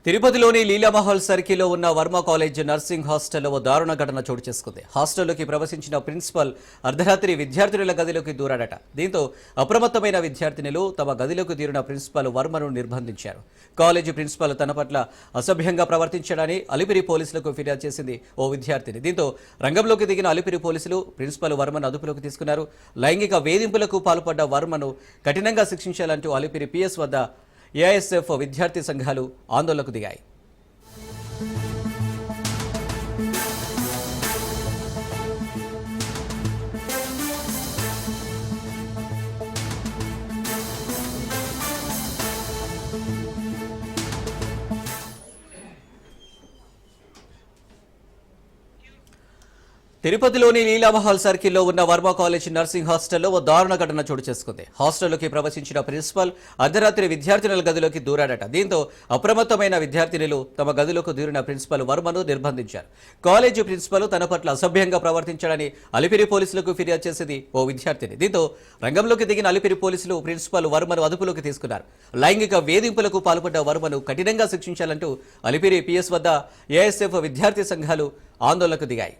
తిరుపతిలోని లీలామహల్ సర్కిల్లో ఉన్న వర్మ కాలేజ్ నర్సింగ్ హాస్టల్లో ఓ దారుణ ఘటన చోటు చేసుకుంది. హాస్టల్లోకి ప్రవేశించిన ప్రిన్సిపల్ అర్ధరాత్రి విద్యార్థినుల గదిలోకి దూరాడట. దీంతో అప్రమత్తమైన విద్యార్థినులు తమ గదిలోకి దూరిన ప్రిన్సిపల్ వర్మను నిర్బంధించారు. కాలేజీ ప్రిన్సిపల్ తన పట్ల అసభ్యంగా ప్రవర్తించడాన్ని అలిపిరి పోలీసులకు ఫిర్యాదు చేసింది ఓ విద్యార్థిని. దీంతో రంగంలోకి దిగిన అలిపిరి పోలీసులు ప్రిన్సిపల్ వర్మను అదుపులోకి తీసుకున్నారు. లైంగిక వేధింపులకు పాల్పడ్డ వర్మను కఠినంగా శిక్షించాలంటూ అలిపిరి పిఎస్ వద్ద ఏఐఎస్ఎఫ్ విద్యార్థి సంఘాలు ఆందోళనకు దిగాయి. తిరుపతిలోని లీలామహల్ సర్కిల్లో ఉన్న వర్మ కాలేజ్ నర్సింగ్ హాస్టల్లో ఓ దారుణ ఘటన చోటు చేసుకుంది. హాస్టల్లోకి ప్రవేశించిన ప్రిన్సిపల్ అర్ధరాత్రి విద్యార్థినుల గదిలోకి దూరాడట. దీంతో అప్రమత్తమైన విద్యార్థినులు తమ గదిలోకి దూరిన ప్రిన్సిపల్ వర్మను నిర్బంధించారు. కాలేజీ ప్రిన్సిపల్ తన పట్ల అసభ్యంగా ప్రవర్తించాడని అలిపిరి పోలీసులకు ఫిర్యాదు చేసింది ఓ విద్యార్థిని. దీంతో రంగంలోకి దిగిన అలిపిరి పోలీసులు ప్రిన్సిపల్ వర్మను అదుపులోకి తీసుకున్నారు. లైంగిక వేధింపులకు పాల్పడ్డ వర్మను కఠినంగా శిక్షించాలంటూ అలిపిరి పిఎస్ వద్ద ఏఐఎస్ఎఫ్ విద్యార్థి సంఘాలు ఆందోళనకు దిగాయి.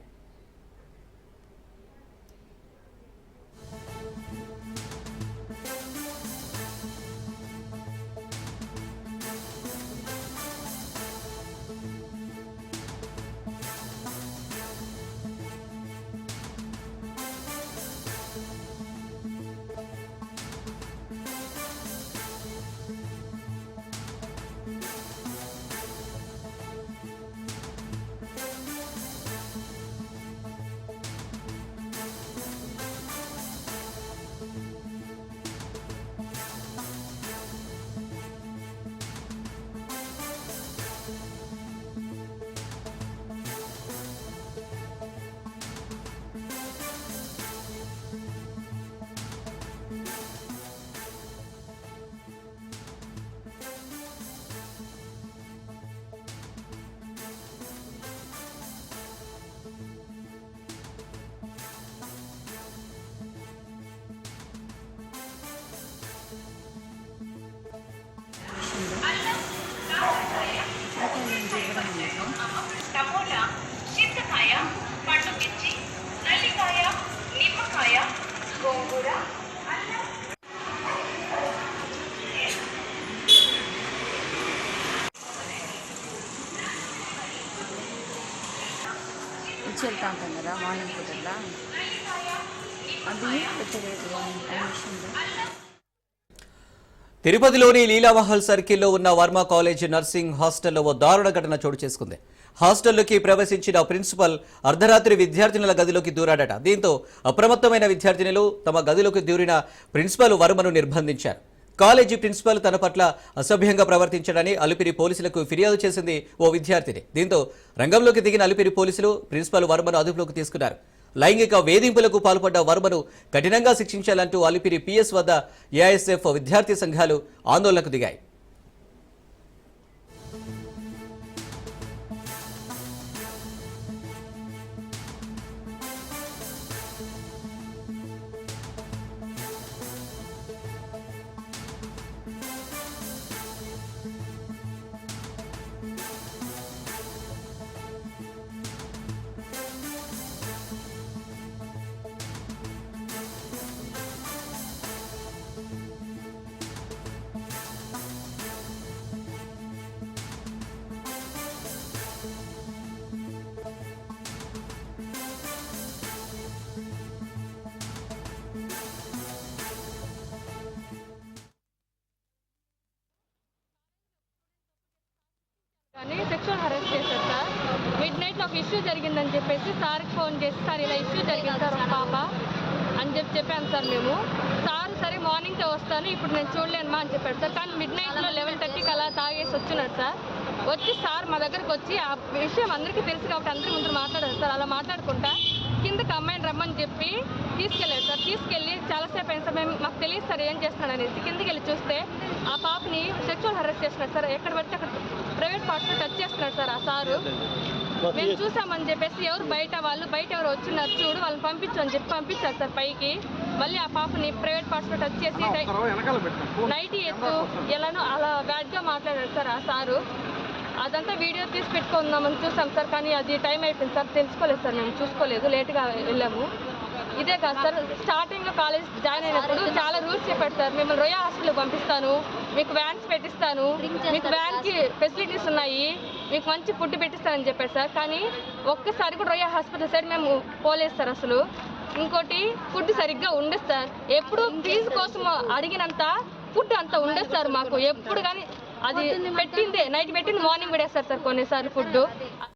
టమోటా, చింతకాయ, పండు మిర్చి, నల్లికాయ, నిమ్మకాయ, గోంగూర, అల్లం. వెళ్తా ఉంటాం కదా మార్నింగ్ పూటల్లా అది పెట్టలేదు తిరుపతిలోని లీలామహల్ సర్కిల్లో ఉన్న వర్మ కాలేజ్ నర్సింగ్ హాస్టల్లో ఓ దారుణ ఘటన చోటు చేసుకుంది. హాస్టల్లోకి ప్రవేశించిన ప్రిన్సిపల్ అర్ధరాత్రి విద్యార్థినుల గదిలోకి దూరాడట. దీంతో అప్రమత్తమైన విద్యార్థినులు తమ గదిలోకి దూరిన ప్రిన్సిపల్ వర్మను నిర్బంధించారు. కాలేజీ ప్రిన్సిపల్ తన పట్ల అసభ్యంగా ప్రవర్తించడాన్ని అలిపిరి పోలీసులకు ఫిర్యాదు చేసింది ఓ విద్యార్థిని. దీంతో రంగంలోకి దిగిన అలిపిరి పోలీసులు ప్రిన్సిపల్ వర్మను అదుపులోకి తీసుకున్నారు. లైంగిక వేధింపులకు పాల్పడ్డ వర్మను కఠినంగా శిక్షించాలంటూ అలిపిరి పిఎస్ వద్ద ఏఐఎస్ఎఫ్ విద్యార్థి సంఘాలు ఆందోళనకు దిగాయి. సెక్షువల్ హెరాస్ చేశారు సార్. మిడ్ నైట్లో ఒక ఇష్యూ జరిగిందని చెప్పేసి సార్కి ఫోన్ చేసి సార్ ఇలా ఇష్యూ జరిగింది సార్ ఒక పాప అని చెప్పాను సార్ మేము. సార్ సరే మార్నింగ్తో వస్తాను ఇప్పుడు నేను చూడలేనుమా అని చెప్పాడు సార్. కానీ మిడ్ నైట్లో 11:30కి అలా తాగేసి వచ్చినాడు సార్. వచ్చి సార్ మా దగ్గరకు వచ్చి ఆ విషయం అందరికీ తెలుసు కాబట్టి అందరి ముందు మాట్లాడారు సార్. అలా మాట్లాడుకుంటా కిందకి అమ్మాయిని రమ్మని చెప్పి తీసుకెళ్ళాడు సార్. తీసుకెళ్ళి చాలాసేపు అయిన సార్ మేము మాకు తెలియదు సార్ ఏం చేస్తున్నాడు అనేసి కిందకి వెళ్ళి చూస్తే ఆ పాపని సెక్షువల్ హెరాస్ చేస్తున్నాడు సార్. ఎక్కడ పడితే అక్కడ ప్రైవేట్ పార్ట్స్లో టచ్ చేస్తున్నాడు సార్ ఆ సారు. మేము చూసామని చెప్పేసి ఎవరు బయట ఎవరు వచ్చినారు చూడు వాళ్ళని పంపించు అని చెప్పి పంపించారు సార్ పైకి. మళ్ళీ ఆ పాపని ప్రైవేట్ పార్ట్స్లో టచ్ చేసి నైట్ ఎత్తు ఎలానో అలా బ్యాడ్గా మాట్లాడారు సార్ ఆ సారు. అదంతా వీడియో తీసి పెట్టుకుందామని చూసాం సార్, కానీ అది టైం అయిపోయింది సార్, తెలుసుకోలేదు సార్, మేము చూసుకోలేదు, లేట్గా వెళ్ళాము. ఇదే కాదు సార్, స్టార్టింగ్లో కాలేజ్ జాయిన్ అయినప్పుడు చాలా రూల్స్ చెప్పాడు సార్, మిమ్మల్ని రొయ్య హాస్టల్కి పంపిస్తాను, మీకు వ్యాన్స్ పెట్టిస్తాను, మీకు వ్యాన్కి ఫెసిలిటీస్ ఉన్నాయి, మీకు మంచి ఫుడ్ పెట్టిస్తానని చెప్పాడు సార్. కానీ ఒక్కసారి కూడా రొయ్య హాస్పిటల్ సైడ్ మేము పోలేదు సార్ అసలు. ఇంకోటి ఫుడ్ సరిగ్గా ఉండదు సార్, ఎప్పుడు ఫీజు కోసం అడిగినంత ఫుడ్ అంత ఉండదు సార్ మాకు ఎప్పుడు. కానీ అది పెట్టిందే నైట్ పెట్టింది మార్నింగ్ పడేస్తారు సార్ కొన్నిసార్లు ఫుడ్.